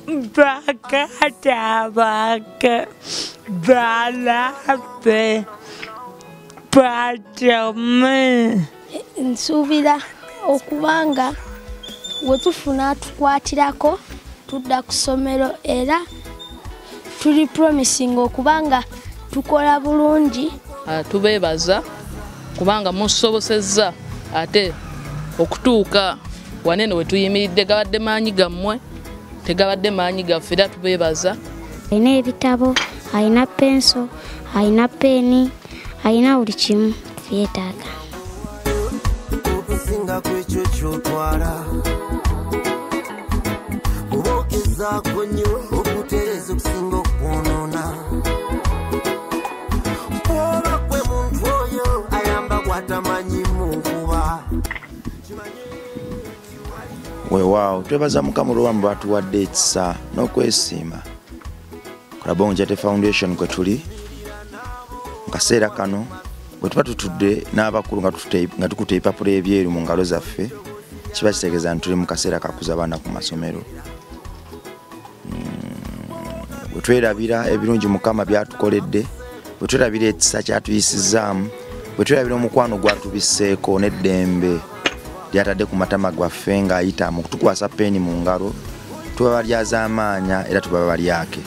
bakata baka balape patame nsubira okubanga wetufuna tukwatirako tudda ku ssomero era tuli promising okubanga tukola bulungi. Tubeebaza kubanga musobosezza ate okutuuka wanene we tuyimiridde gabadde maanyi gammwe tegabadde maanyi gaffe era tubeebaza. Alina ebitabo, alina penso, alina peeni, alina buli kimu tuyeetaaga. Okusinga kwekyo kyotwala obogezaako nnyo okutereeza okusinga okwonoona oba gwe muntu oyo ayamba gwatamanyi mu nkuba. Weewaawo twebaza Mukama olw'obulamu bw'atuwadde ekisa n'okwesiima ku Rabongo Jate Foundation kwe tuli mu kaseera kano bwe tuba tutudde n'abakulu nga tukutte ebipapula ebyeru mu ngalo zaffe kiba kitegeeza nti tuli mu kaseera kakuza abaana ku masomero. Bwe twerabira ebirungi Mukama byatukoledde, bwe twerabira ekisa kyatuyisizaamu, bwe twerabira omukwano gwatubisseeko n'eddembe lyatadde ku matama gwaffe ng'ayita mu kutukwasa peeni mu ngalo, tuba balyaza amaanya era tuba balyake.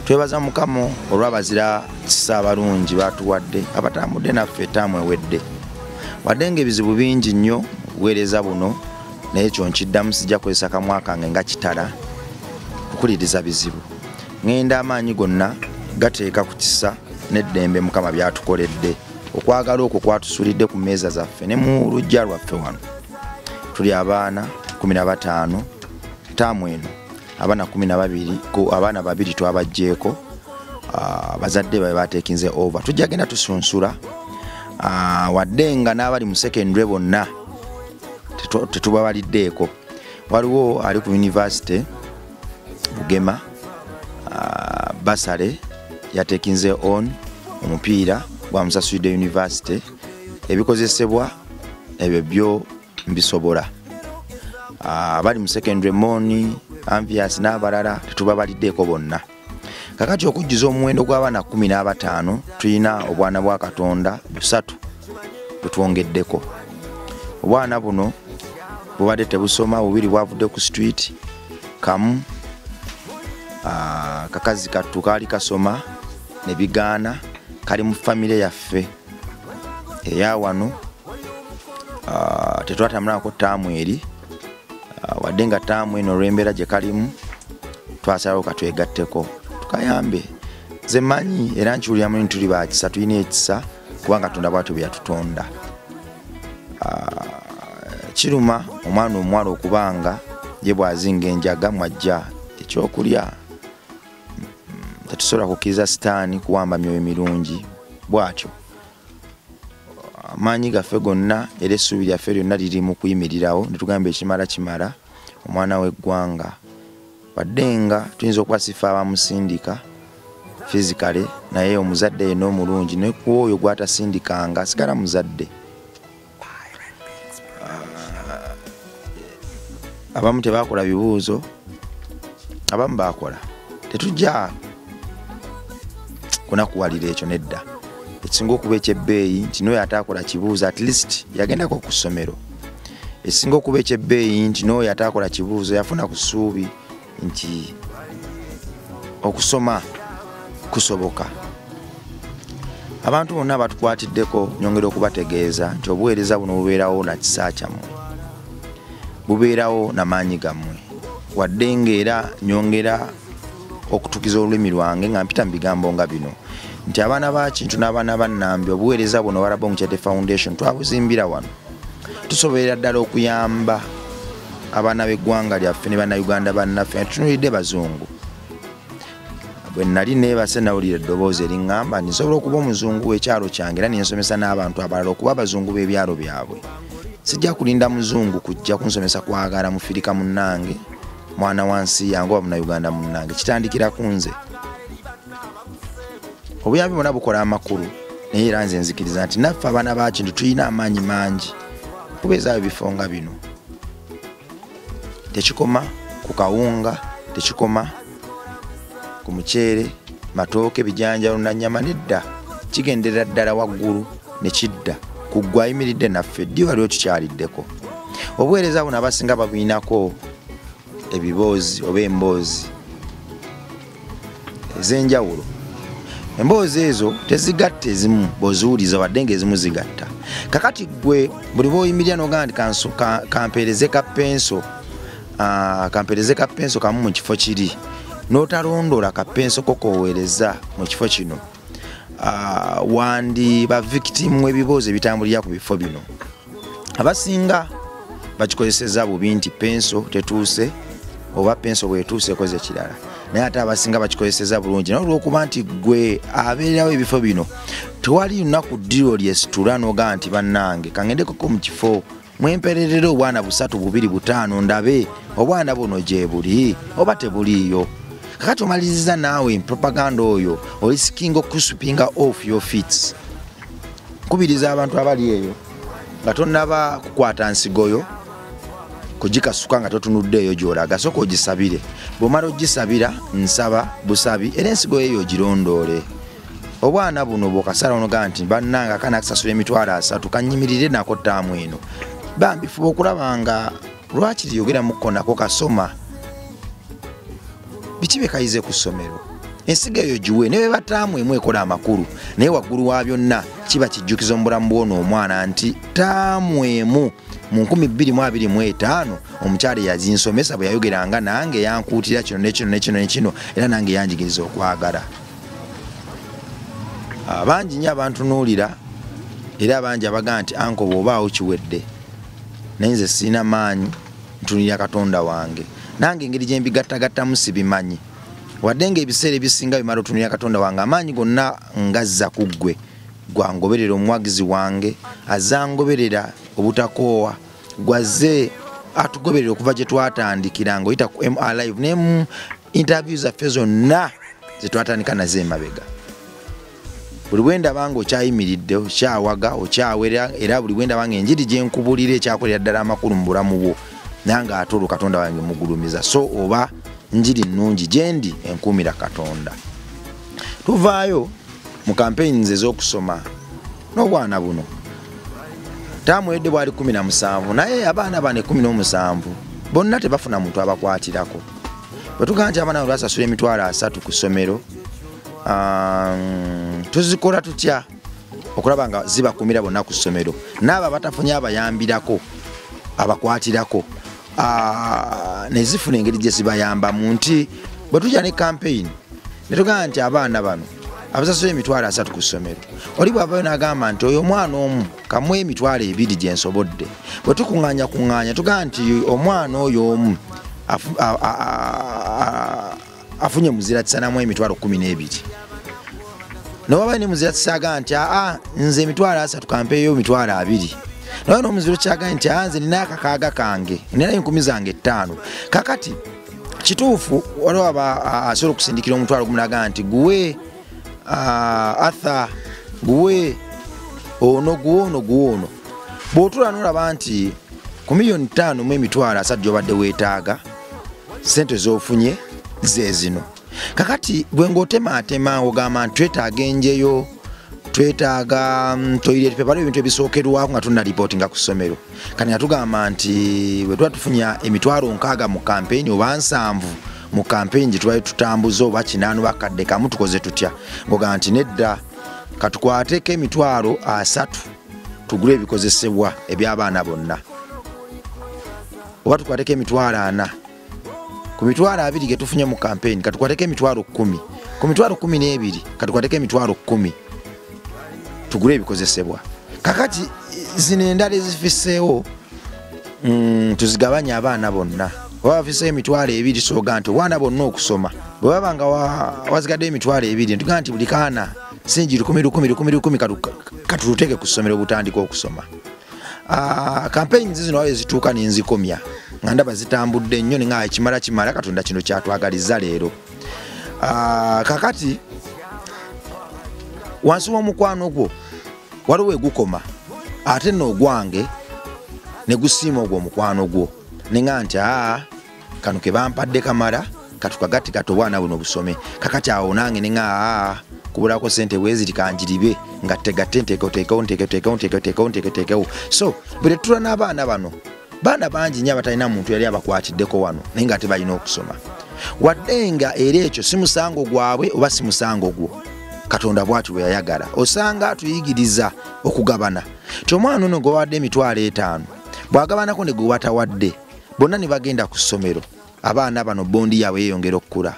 Twebaza Mukama olw'abazira kisa abalungi batuwadde abatambudde naffe ettaamu ewedde. Wadde ng'ebizibu bingi nnyo buweereza buno, naye ekyo nkiddamu sijja kozesa kamwa kange nga kitala okukuliriza bizibu. Ngenda amaanyi gonna gateeka ku kisa n'eddembe Mukama byatukoledde. Okwagala okwo kwatusulidde ku mmeeza zaffe ne mu luggya lwaffe wano. Tuli abaana 15 ttaamu eno, abaana 12 abaana babiri twabajjeeko, bazadde babe bateekinze over. Tujja genda tusunsula wadde nga n'abali mu secondary bonna tetubabaliddeeko. Waliwo ali ku university Bugema, Basale yateekinze on omupiira gwa Musasulide University. Ebikozesebwa ebyo byo mbisobola. Abali mu secondary Moni, Ambias n'abalala tetubabaliddeeko bonna. Kakati okujjuza omuwendo gw'abaana 15 tulina obwana bwa Katonda 3 butwongeddeko. Obwana buno bubadde tebusoma, bubiri bwavudde ku street, kamu kakazi kattu kaali kasoma ne bigaana kali mu famire yaffe eya wano. Tetwatambulako ttaamu eri wadde nga ttaamu eno olw'embeera gye kalimu twasalawo katwegatteko tukayambe. Nze manyi era nkiwuliramu nti tuli bakisa, tulina ekisa kubanga Katonda bw'atyo bwe yatutonda. Kiruma omwana omuwala okubanga ye bw'azinga enjaga mwajja ekyokulya. Tetusobola kukkiriza sitaani kuwamba myoyo mirungi bw'atyo. Amaanyi gaffe gonna era essuubi lyaffe lyonna liri mu kuyimirirawo ne tugamba ekimala kimala omwana w'eggwanga. Wadde nga tuyinza okwasifa abamusindika physically, naye omuzadde yenna omulungi ne ku oyo gwatasindikanga asigala muzadde. Abamu tebakola bibuuzo, abamu bakola. Tetujja kunakuwalira ekyo nedda. Ekisinga okuba ekyebbeeyi nti n'oyo ataakola kibuuzo at least yagendako ku ssomero. Ekisinga okuba ekyebbeeyi nti n'oyo ataakola kibuuzo yafuna ku ssuubi nti okusoma kusoboka. Abantu bonna batukwatiddeko nyongera okubategeeza nti obuweereza buno bubeerawo na kisa kyammwe, bubeerawo na maanyi gammwe. Wadde ng'era nyongera okutukiza olulimi lwange nga mpita mu bigambo nga bino nti abaana ba Kintu n'abaana ba Nambi obuweereza buno Rabongo Jate Foundation twabuzimbira wano tusobolera ddala okuyamba abaana b'eggwanga lyaffe ne bannayuganda bannaffe tutunulidde bazungu. Bwe nali neebase nawulira eddoboozi eriŋŋamba nsobola okuba omuzungu w'ekyalo kyange era nensomesa n'abantu abalala okuba abazungu b'ebyalo byabwe. Sijja kulinda muzungu kujja kunsomesa kwagala mufirika munnange, mwana wansi yange oba munnayuganda munnange. Kitandikira ku nze. Obuyambi bwonna bukola amakulu naye era nze nzikiriza nti naffe abaana ba Kintu tulina amaanyi mangi kubeezaayo ebifo nga bino. Tekikoma ku kawunga tekikoma ku muceere matooke bijanjalo na nnyama nedda kigendera ddala waggulu ne kidda ku ggwe ayimiridde naffe ddi waliwo kikyaliddeko obuweereza buno abasinga babuyinako ebiboozi oba emboozi ez'enjawulo emboozi ezo tezigatta ezimu bw'oziwuliza wadde ng'ezimu zigatta kakati ggwe buli bw'oyimirira n'ogamba nti kampeereze kapenso kamu mu kifo kiri n'otalondola kapenso kokoweereza mu kifo kino wandi ba victim w'ebiboozi ebitambulira ku bifo bino abasinga bakikozeseza bubi nti penso tetuuse oba penso bwetuuse ekoze kirala naye ate abasinga bakikozeseza bulungi naye olw'okuba nti ggwe abeererawo ebifo bino tewali lunaku ddiro lyesitula n'ogamba nti bannange kangendekoko mu kifo mwempererere obwana 3, 2, 5 ndabe obwana buno gye buli oba tebuliiyo kakati omaliriza naawe propaganda oyo olisikinga okusupinga off your feet nkubiriza abantu abali eyo nga tonnaba kukwata nsigoyo kugikasuka nga totunuddeeyo gy'olaga sooka ogisabire bw'omala ogisabira nsaba busabi era ensigo eyo ogirondoole obwana buno bw'okasala onoga nti bannanga kanakisasula emitwalo 3 kanyimirire nako ttaamu eno bambi fuba okulaba nga lwaki lyogeramukko nako kasoma biki bekayize ku ssomero ensigo eyo giwe ne bwe bataamu emu ekola amakulu naye waggulu wa byonna kiba kijjukiza mu bulamu bw'ono omwana nti taamu emu mu 2025 omukyala yazinsomesa bwe yayogeranga nange yankuutira kino nekino era nange yanjigiriza okwagala abangi nnyo abantunuulira era abangi abagaa nti anko bw'obaawo kiwedde naye nze sirina maanyi ntunulira katonda wange nange engeri gye mbigattagattamu sibimanyi wadde ng'ebiseera ebisinga bimala otunulira katonda wange amaanyi gonna ngazza ku ggwe gwangoberera omuwagizi wange azangoberera obutakoowa gwazze atugoberera okuva gye twatandikira ng'oyita ku MR Live ne mu interview zaffe zonna ze twatandika nazo emabega buli bwendaba nga okyayimiridde okyawaga okyawera era buli bwendaba nga enjiri gye nkubulira ekyakolera ddala amakulu mu bulamu bwo nange ate olwo katonda wange mugulumiza so oba njiri nnungi gye ndi enkuumira katonda tuvaayo mu campaigns ez'okusoma n'obwana buno taamu edde bwali 17 naye abaana bane 17 bonna tebafuna muntu abakwatirako bwe tugamba nti abaana lwasasula emitwalo 3 ku ssomero tuzikola tutya okulaba nga zibakumira bonna ku ssomero n'abo abatafunye abayambirako abakwatirako nezifuna engeri gye zibayambamu nti bwe tujja ne campaign ne tugamba nti abaana bano abasasula emitwalo 3 ku ssomero oli bw'avayo n'agamba nti oyo omwana omu kamu emitwalo 2 gye nsobodde bwe tukuŋŋaanya tugamba nti omwana oyo omu afunye muzira tisanamu emitwalo 12 n'owabayo ne muzira tisagamba nti nze emitwalo 3 kampeeyo emitwalo 2 naye n'omuziro kyagamba nti nze nina akakaaga kange nina 5,000 kakati kituufu waliwo asobola okusindikira omutwalo gumu n'agamba nti guwe Arthur guwe ono bw'otula n'olaba nti ku $5,000,000 mu emitwalo 3 gy'obadde weetaaga sente z'ofunye ze zino kakati gwe ng'otemaatema ogamba nti twetaaga enjeyo twetaaga toilet paper ebintu ebisookerwako nga tulina reportinga ku ssomero kati nga tugamba nti bwe tuba tufunya emitwalo 6 mu campaign oba 7 mu campaign gye tubaye tutambuza oba 8 bakadde kamu tukoze tutya ng'ogamba nti nedda katukwateko emitwalo 3 tugule ebikozesebwa eby'abaana bonna oba tukwateko emitwalo 4 ku mitwalo 2 ge tufunye mu campaign katukwateko emitwalo 10 ku mitwalo 12 katukwateko emitwalo 10 tugule ebikozesebwa kakati zino endala ezifiseewo tuzigabanya abaana bonna oba bafiseewo emitwalo 2 soga nti obwana bonna okusoma bwe baba nga wazigadde emitwalo 2 tugaa nti buli kaana sinjiri 10 katuluteeke ku ssomero butandika okusoma campaigns zino wawe zituuka nenzikomya nga ndaba zitambudde nnyo nga kimala katonda kino kyatwagaliza leero kakati wansi w'omukwano gwo waliwo egukoma ate nno ogwange ne gusiima ogwo omukwano gwo nenga nti kano ke bampadde kamala katukagati kato bwana buno busome kakati awo nange ninga kubulako sente wezi kanjiribe nga teka so bwe tula n'abaana bano baana bangi nnyo abatalina muntu yali abakwatiddeko wano naye nga tebalina okusoma wadde nga era ekyo si musango gwabwe oba si musango gwo Katonda bw'ati bwe yayagala osanga tuyigiriza okugabana tomwana ono gwawadde $5,000 bwagabanako ne gwe watawadde bonna ne bagenda ku ssomero abaana bano bondi yaabwe yeeyongera okukula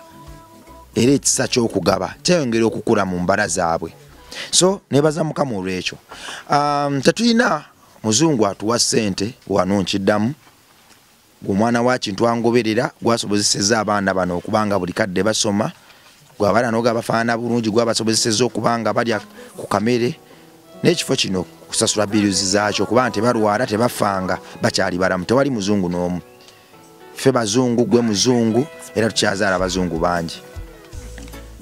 era ekisa ky'okugaba kyeyongera okukula mu mbala zaabwe so nebaza mukama olw'ekyo tetulina muzungu atuwa ssente wano nkiddamu omwana wa kintu angoberera gwasobozeseza abaana bano okubanga buli kadde basoma gwabala noga bafaana bulungi gwabasobozeseza okubanga balya ku kamere n'ekifo kino kusasula bills zaakyo kuba nti balwala tebafanga bakyali balamu tewali muzungu n'omu ffe bazungu gwe muzungu era tukyazaala abazungu bangi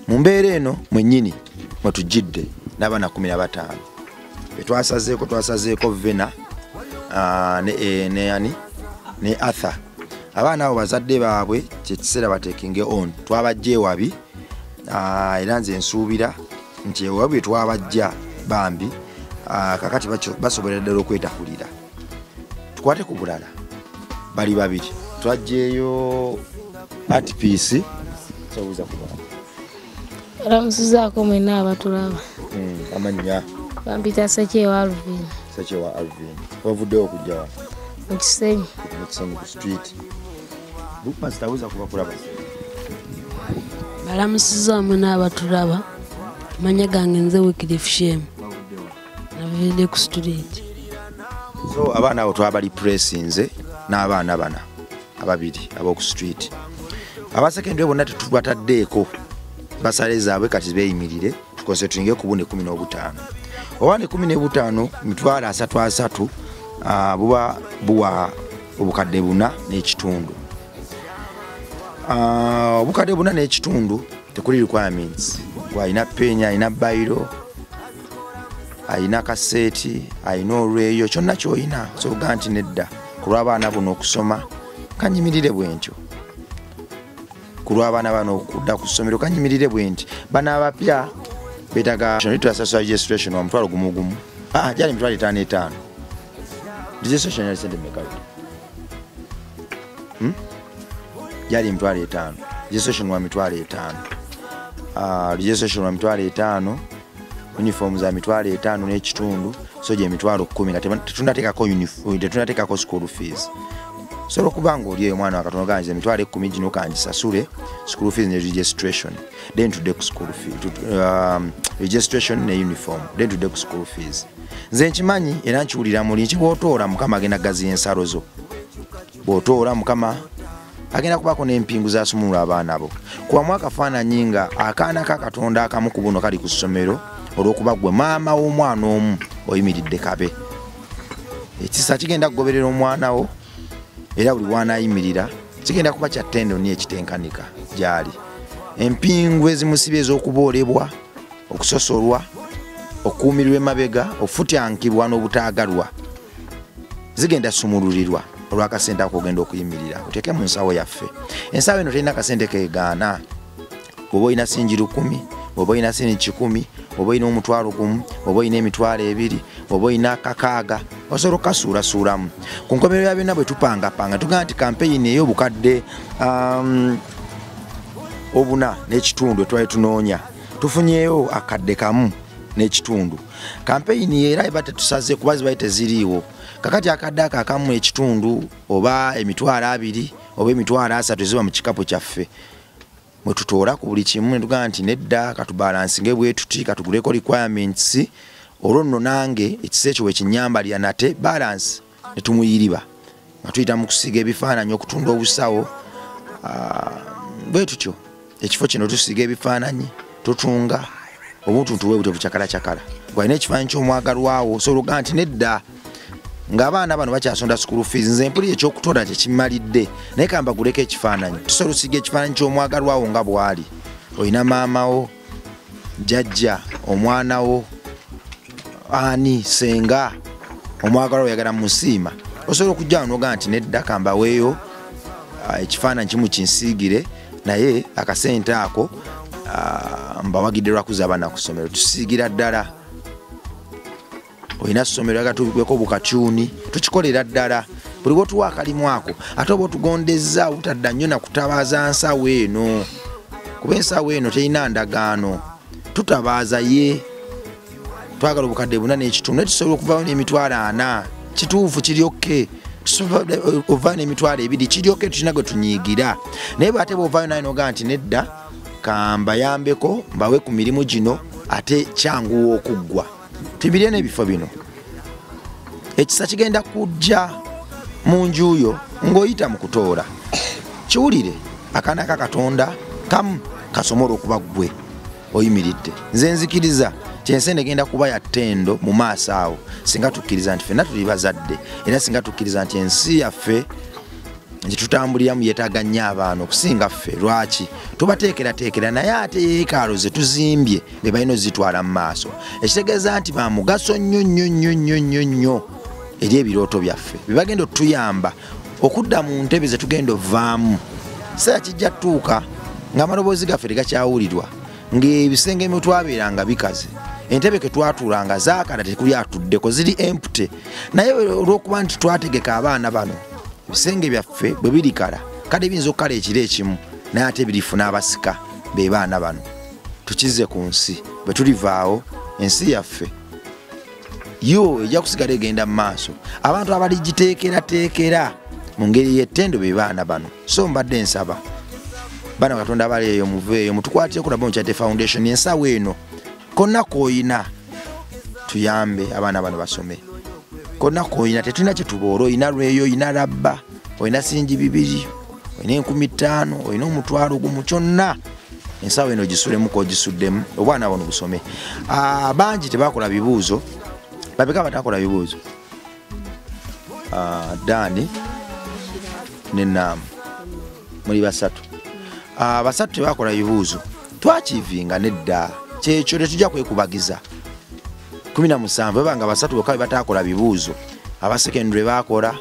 mu mbeera eno mwennyini mwe tujjidde n'abaana 15 twasazeeko Vena ne Arthur abaana abo bazadde baabwe kyekiseera batekinge on twabajja ewabi era nze nsuubira nti ewabi twabajja bambi kakati basoboledde okwetakulira tukwate ku bulala bali babiri twajjeeyo Artpiece sobuza kubala Ramusizaako mwena abatulaba amanya bampita Sekyewa Alvin wavuddewo okujja wano mu Kisenyi ku street bupasitabuza kuba kulaba balamusizaamu n'abatulaba manya gange nze Wycliffe Shame navidde ku street so abaana abo twabali pressinze n'abaana bana ababiri ab'oku street abasekendwe bonna tetubataddeeko basale zaabwe kati beeyimirire tukonsentulinge ku bune 15 oba ne 15 mitwalo 33 buba buwa obukadde buna n'ekitundu obukadde buna n'ekitundu tekuli requirements gwalina penya alina bayiro alina kaseeti alina olweyo kyonna kyolina soga nti nedda ku lw'abaana buno okusoma kanyimirire bwentyo ku lw'abaana bano okudda ku ssomero kanyimirire bwenti bana abapya betaga social registration wa mutwalo gumu jali mitwalo 5 registration yali sente meka jali mitwalo 5 registration wa mitwalo 5 registration wa mitwalo 5 uniform za mitwalo 5 n'ekitundu so je mitwalo 10 nga tetunateekako uniform tetunateekako school fees so lokubanga oli omwana wa Katonda ganze mitwalo 10 gino kanjisasule school fees ne registration then to the school fee registration ne uniform then to the school fees nze nkimanyi era nkiwulira muli nkibwotoola mukama agenda gazi ensalo zo bwotoola mukama agenda kubako n'empingu zasumulula abaana bo kuba mwaka faananyi nga akaana ka Katonda akamu ku buno kali ku ssomero olw'okuba gwe maama w'omwana omu oyimiridde kabe ekisa kigenda kugoberera omwana wo era buli wanayimirira kigenda kuba kya ttendo ni ekitenkanika gyali empingu ezimusibe ez'okuboolebwa okusosolwa okuumirwa emabega ofutyankibwa n'obutaagalwa zigenda sumululirwa olw'akasente akogenda okuyimirira oteeke mu nsawo yaffe ensawo eno terina kasente keegaana bw'oba olina singi 10 bw'oba olina singi 10 bw'oba olina omutwalo 1 bw'oba olina emitwalo 2 bw'oba olina kakaaga osobola okukasuulasuulamu ku nkomerero ya byonna bwe tupangapanga tugamba nti kampeyini ey'obukadde obuna n'ekitundu twali tunoonya tufunyeyo akadde kamu n'ekitundu kampeyini era eba tetusaze kuba zibaye teziriiwo kakati akadde akamu ekitundu oba emitwalo 2 oba emitwalo 3 ziba mu kikapu kyaffe mwe tutoola ku buli kimu netugamba nti nedda katubalansinge bwe tuti katuguleko requirements olwo nno nange ekisa ekyo wekinyambalira nate balance netumuyiriba nga tuyita mu kusiga ebifaananyi okutunda obusawo bwe tutyo ekifo kino tusiga ebifaananyi tutunga obuntuntu bwe buto bukyakala gwalina ekifaananyi ky'omwagalwawo osobola nti nedda ng'abaana bano bakyasonda school fees nze mpuli ekyokutonda tekimalidde naye kamba guleko ekifaananyi tusobola osiga ekifaananyi ky'omwagalwawo nga bw'ali olina maamawo jjajja omwanawo ani senga omwagalwawo yagala musiima osobola okujja wano ogamba nti nedda kamba weeyo ekifaananyi kimu kinsiigire naye akasente ako mbawagidde lwakuza abaana ku ssomero tusiigira ddala olina ssomero yaga tubikweko bukatyuni tukikolera ddala buli bwotuwa akalimu ako ate oba otugondezza obutadda nnyo nakutabaaza nsawo eno kuba ensawo eno terina ndagaano tutabaaza ye twagala obukadde 4 n'ekitundu naye tusobola okuvaayo n'emitwalo 4 kituufu kiryokke ovaayo n'emitwalo 2 kiryokke tulina gwe tunyiigira naye bwate bwovaayo naye nogaa nti nedda kambayambeko mbawe ku mirimu gino ate kyanguwa okuggwa tubirye n'ebifo bino ekisa kigenda kujja mu njuyo ng'oyita mu kutoola kiwulire akaana ka Katonda kamu kasomola okuba ggwe oyimiridde nze nzikiriza kyensende genda kuba ya ttendo mu maaso awo singa tukkiriza nti ffenna tuli bazadde era singa tukkiriza nti ensi yaffe gitutambuliramu yeetaaga nnyo abaana okusinga ffe lwaki tubateekerateekera naye ate yeekaalo ze tuzimbye be balina ozitwala mu maaso ekitegeeza nti ba mugaso nnyo eri ebirooto byaffe bye bagenda otuyamba okudda mu ntebe ze tugenda ovaamu kiseera kijja tutuuka ng'amaloboozi gaffe tegakyawulirwa ng'ebisenge bye twabeeranga bikaze entebe ke twatuulanga zaakala tekuli atuddeko ziri empty naye olw'okuba nti twategeka abaana bano ebisenge byaffe bwe birikala kale biyinza okukala ekiro ekimu naye ate birifuna abasika be baana bano tukize ku nsi bwe tulivaawo ensi yaffe yo ejja kusigala egenda mu maaso abantu abaligiteekerateekera mu ngeri y'ettendo be baana bano so mbadde nsaba baana Katonda abali eyo muveeyo mutukwatireko Laboon Charity Foundation ensawo eno konna k'oyina tuyambe abaana bano basome konna k'oyina tetulina kye tuboola oyina lweyo oyina labba oyina singi 2 oyina 15 oyina omutwalo gumu kyonna ensawo eno gisulemuko ogisuddemu obwana bano busome bangi tebakola bibuuzo babeka batakola bibuuzo Dani ne Namu muli basatu basatu tebakola bibuuzo twakivinga nedda kyekyo tetujja kwekubagiza 17 babanga basatu bokka batakola bibuuzo abasekendule bakola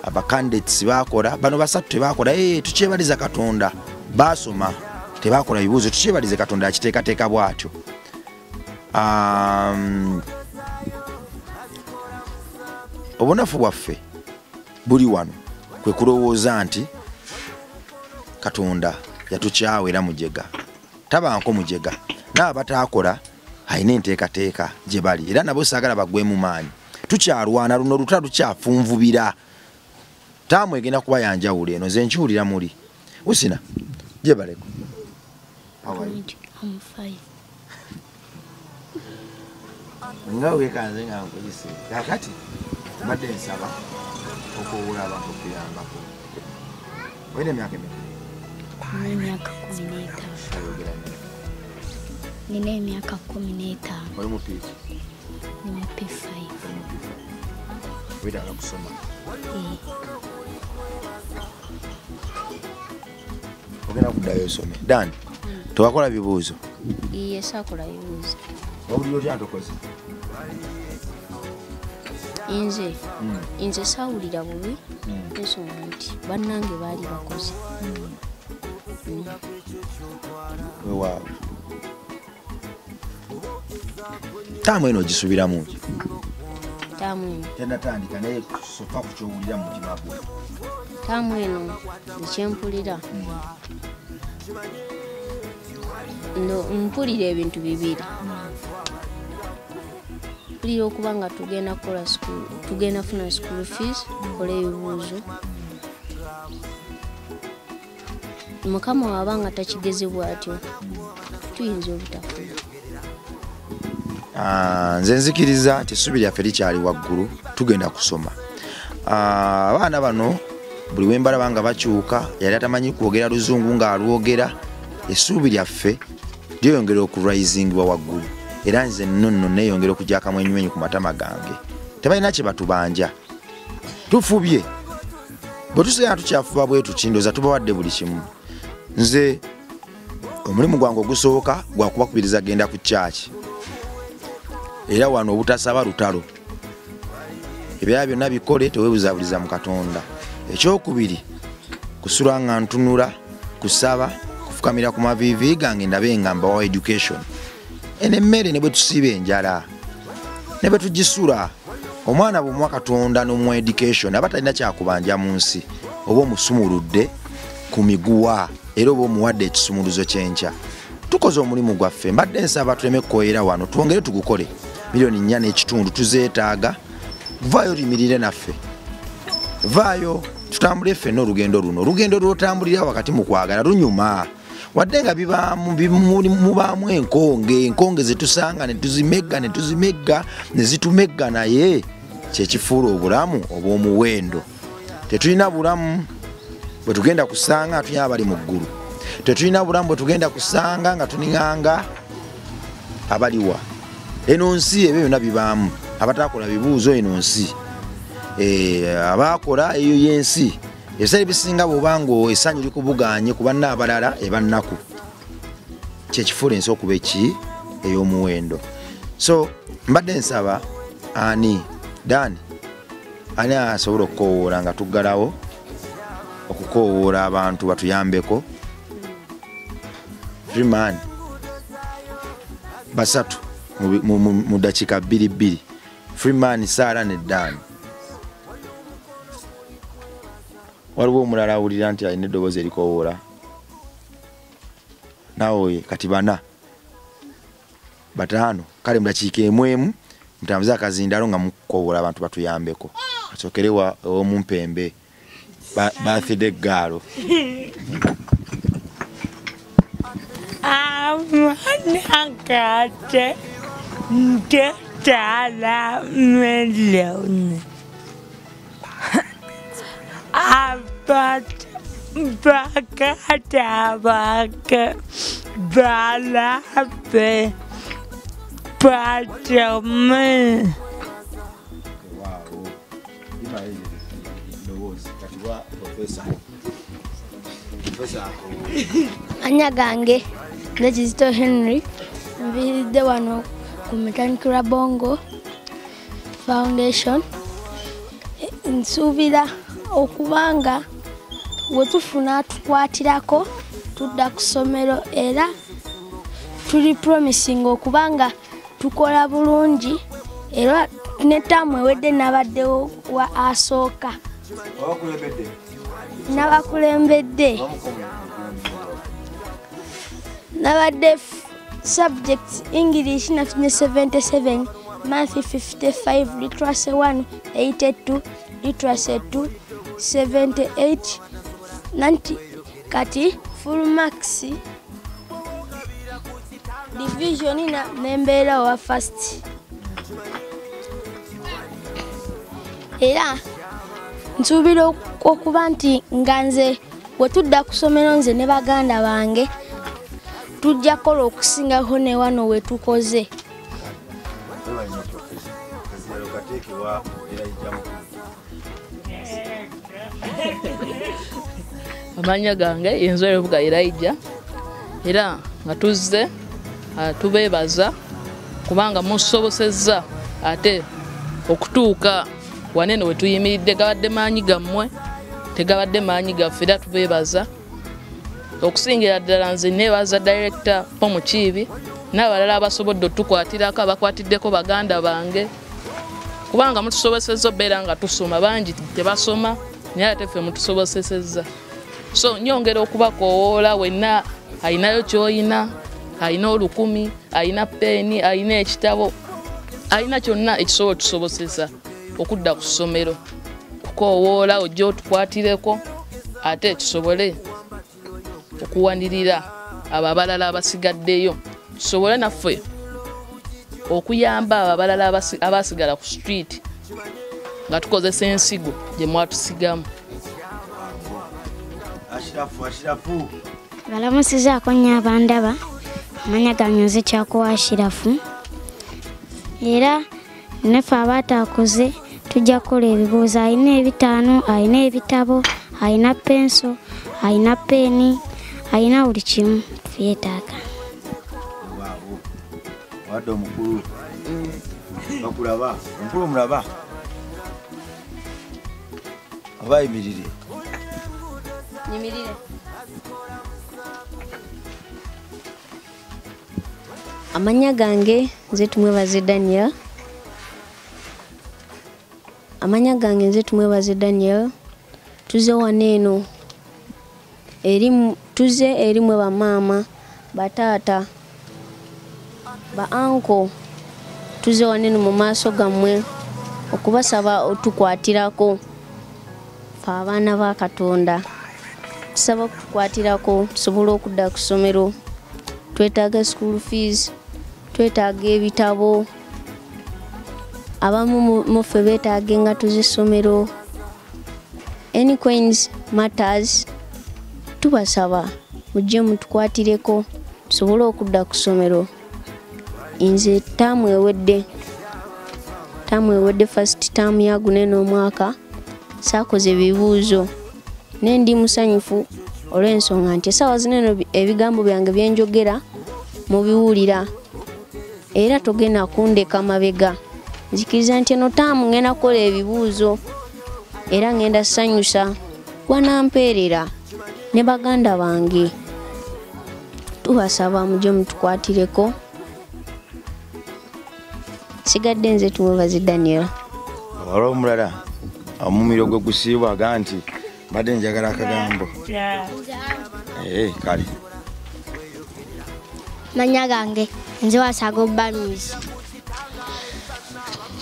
abacandidates bakola bano basatu tebakola tukyebaliza Katonda basoma tebakola bibuuzo tukyebalize Katonda akiteekateeka bwatyo obunafu bwaffe buli wano kwe kulowooza nti Katonda yatukyawa era mujega tabanko mujega naaba bataakola ayina enteekateeka gye bali era nabo saagala bagwemu maanyi tukyalwana luno luta lukyafunvubira taamu egenda kuba yanjawulo eno nze nkiwulira muli Usina gye baleko nga weekanze nga nkozese kakati mbadde nsaba okuwula abantu okuyambako olina emyaka emeka Emyaka 15. Nina emyaka 15. oli mu piiki Ni mu P5. wetaaga kusoma ogenda kuddayo osome Dani tewakola bibuuzo Iye saakola bibuuzo. wabulira otya ntokoze Nze saawulira bubi ensonga nti bannange baali bakoze. wewaawe taamu eno ogisubiramu ki Taamu eno tenatandika naye soka ku kyowulira mu mutima gwe taamu eno ekyempulira mpulira ebintu bibiri. Mpulira okuba nga tugenda funa school fees kola ebibuuzo Mukama waba nga takigeze bw'atyo tuyinza obutafuna. nze nzikiriza nti essuubi lyaffe likyali waggulu tugenda kusoma abaana bano buli wembalaba nga bakyuka yali atamanyi kwogera luzungu ng'alwogera essuubi lyaffe lyeyongera okurayizingibwa waggulu era nze nno neeyongera okujja akamwenyumenyu ku matama gange tebalina kye batubanja tufubye bwe tusigala tukyafuba bwe tukindoza tubawadde buli kimu nze omulimu gwange ogusooka gwakubakubiriza genda ku kyaki era wano obutasaba lutalo ebirala byonna bikole teweebuzabuliza mu Katonda. Ekyokubiri kusula nga ntunula kusaba kufukamira ku mavivi gange ndabe ngamba wa education enemmere ne bwe tusiba enjala ne bwe tugisula omwana bw'omuwa Katonda n'omuwa education aba talina kyakubanja mu nsi oba omusumuludde ku miguwa era oba omuwadde ekisumuluzo kyenkya tukoze omulimu gwaffe mbadde nsaba tuleme kkoyera wano twongere tugukole miliyoni 4.5 tuzeetaaga vaayo limirire naffe vaayo tutambule ffenna olugendo lw'otambulira wakati mu kwagala lunyuma wadde nga mubaamu enkonge zetusanga ne tuzimegga ne zitumegga naye kyekifuula obulamu obw'omuwendo tetulina bulamu bwe tugenda kusanga tulina abali mu ggulu tetulina bulamu bwe tugenda kusanga nga tuninganga abaliwa eno nsi ebyo byonna bibaamu abatakola bibuuzo eno nsi abakola eyo y'ensi ebiseera bisinga bw'obanga essanyu likubuganye ku banna abalala ebannaku kyekifuula ensi okuba eki ey'omuwendo so mbadde nsaba ani Dani ani asobola okukowoola nga tuggalawo okukowoola abantu batuyambeko Freeman basatu mu dakiika 2 Freeman Sarah ne Dani waliwo omulala awulira nti alina eddoboozi erikowoola nawe kati 4 5 kale mu dakiika emu mutambuze akazindalo nga mukowoola abantu batuyambeko asookerewa ow'omumpembe birthday gaalo amanakate ntetala million bakata baka balape patame anya gange Kizito Henry nviridde wano ku Mechanical Bongo Foundation nsuubira okubanga wetufuna tukwatirako tudda ku ssomero era tuli promising okubanga tukola bulungi era nettamu ewedde nabaddewo wa asooka n'abakulembedde nabadde subjects English nafunye 77 math 55 literacy 1 82 literacy 2 78 90 kati full marks division na membeera wa first era nsuubira okuba nti nga nze wetudda ku ssomero nze ne baganda bange tujja kola okusingako ne wano wetukoze amanya gange yenzo erubuga Elijah era nga tuzze tubeebaza kubanga musobosezza ate okutuuka wanene wetuyimiridde gabadde maanyi gammwe tegabadde maanyi gaffe era tubeebaza okusingira ddala nze neebaza director Pomukiibi n'abalala abasobodde otukwatirako abakwatiddeko baganda bange kubanga mutusobosezza obbeera nga tusoma bangi tebasoma naye ate ffe mutusobosesezza so nyongera okubakoowoola wenna ayinayo kyoyina ayina olukumi ayina peeni ayina ekitabo ayina kyonna ekisobola otusobosesa okudda ku ssomero kukoowoola ojja otukwatireko ate kisobole okuwanirira abo abalala abasigaddeyo tusobole naffe okuyamba abo abalala abasigala ku street nga tukozesa ensigo gye mwatusigamu. Ashirafu balamusizaako nnyo abandaba amanya ganyoze kyakuwa Ashirafu era neffe abaataakoze tujja kukola ebibuuzo alina ebitaano alina ebitabo alina penso alina peeni alina buli kimu tuyeetaaga. wadde omukulu bakulaba omukulu omulaba oba yimirire nyimirire Amanya gange nze tumwebaze Daniel. Amanya gange nze tumwebaze Daniel. Tuze waneeno. Tuze erimwe ba mama, batata, ba uncle. Tuze waneeno mu maaso gammwe okubasaba otukwatirako fa abaana ba Katonda. Tusaba okukwatirako tusobole okudda ku ssomero. Twetaaga school fees, twetaaga ebitabo. Abamu muffe beetaaga engatto z'essomero. Any coins matters. Tubasaba mujje mutukwatireko tusobole okudda ku ssomero. Nze ttaamu ewedde first term ya guno omwaka saakoze bibuuzo. Nendi musanyufu olw'ensonga nti essaawa zino ebigambo byange byenjogera mubiwulira era togenda kundeka mabega. Nzikiriza nti eno ttaamu ngenda kukola ebibuuzo era ngenda sanyusa wanampeerera ne baganda bange. Tubasaba mujje mutukwatireko. Sigadde nze tumwebaze Daniel. Waliwo omulala omumiro gwe gusiibwaga nti mbadde njagala akagambo. Kale. Manya gange nze Wasago Bamis.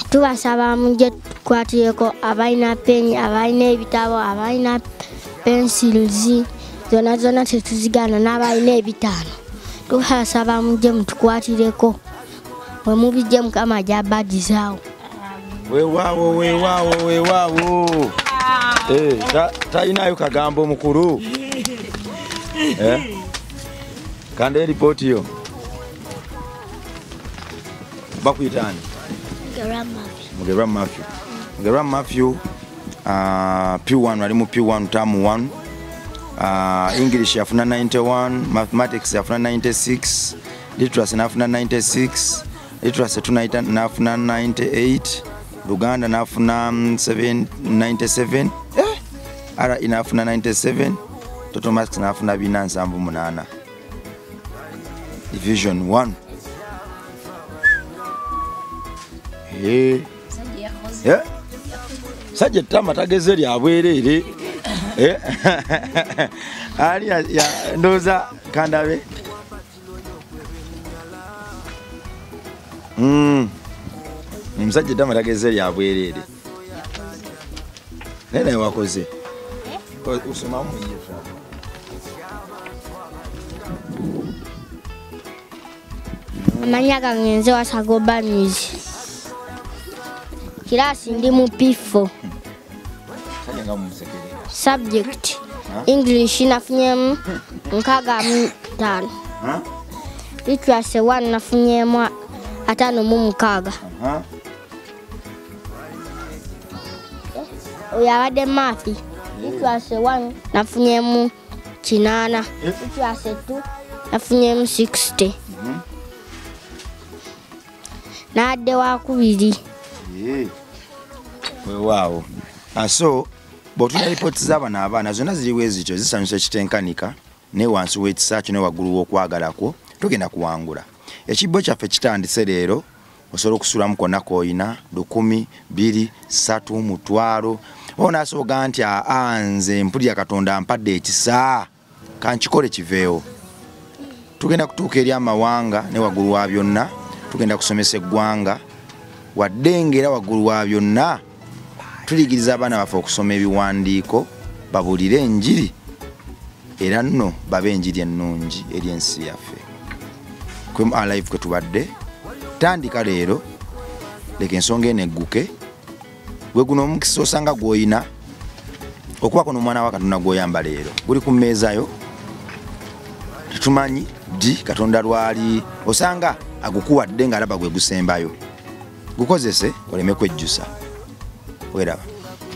Tubasaba mujje tukwatireko abalina peni, abalina ebitabo, abalina pencils, zona tetuzigana n'abalina ebitaano. Tubasaba mujje mutukwatireko. Bwe mubijje Mukama gy'abadizaawo. Weewaawo. Talinayo kagambo mukulu. Kande ripooti yo. Bakuyitaani? Mugerwa Matthew. P1 ali mu P1 term 1. English yafuna 91, mathematics yafuna 96, literacy nafuna 96, literacy tunaita nafuna 98, Luganda nafuna 97, ara inafuna 97, total marks nafuna 478. Division 1. Sajja tama tageze lya bwerere. Ali ya ndoza kandabe. Msajja tama tageze lya bwerere. Nene wakoze. Usoma mu yifa. Amanya gange nze Wasago Bamis. Kirasi ndi mu P4. Subject English nafunyemu 65. Literacy 1 nafunyemu 56. Oyabadde math. Literacy 1 nafunyemu 8. Literacy 2 nafunyemu 60. Nadde wakubiri. Weewaawo. So botuna reports z'abaana zonna ziriwo ezityo zisanyusa ekitenkanika ne wansi w'ekisakyo ne waggulu w'okwagalako tugenda kuwangula. Ekibbo kyaffe kitandise leero osobola okusulamu konna k'oyina 100, 2, 3, mutwalo. Onaasoboga nti nze mpulira Katonda ampadde ekisa kankikole kiveewo. Tugenda kutuuka eri amawanga ne waggulu wa byonna. Tugenda kusomesa eggwanga wadde ngera waggulu wa byonna tuligiriza abaana baffe okusoma ebiwandiiko babulire enjiri era nno babe enjiri ennungi eri ensi yaffe. Kwemu alive kwe tubadde tandika leero leka ensonga eno egguke gwe guno omukisa osanga gw'oyina okuba kuno omwana wa Katonda gw'oyamba leero guli ku mmeezayo tetumanyi ddi Katonda lwali osanga agukuwadde ng'alaba gwe gusembayo gukozese oleme kwejjusa. Weraba.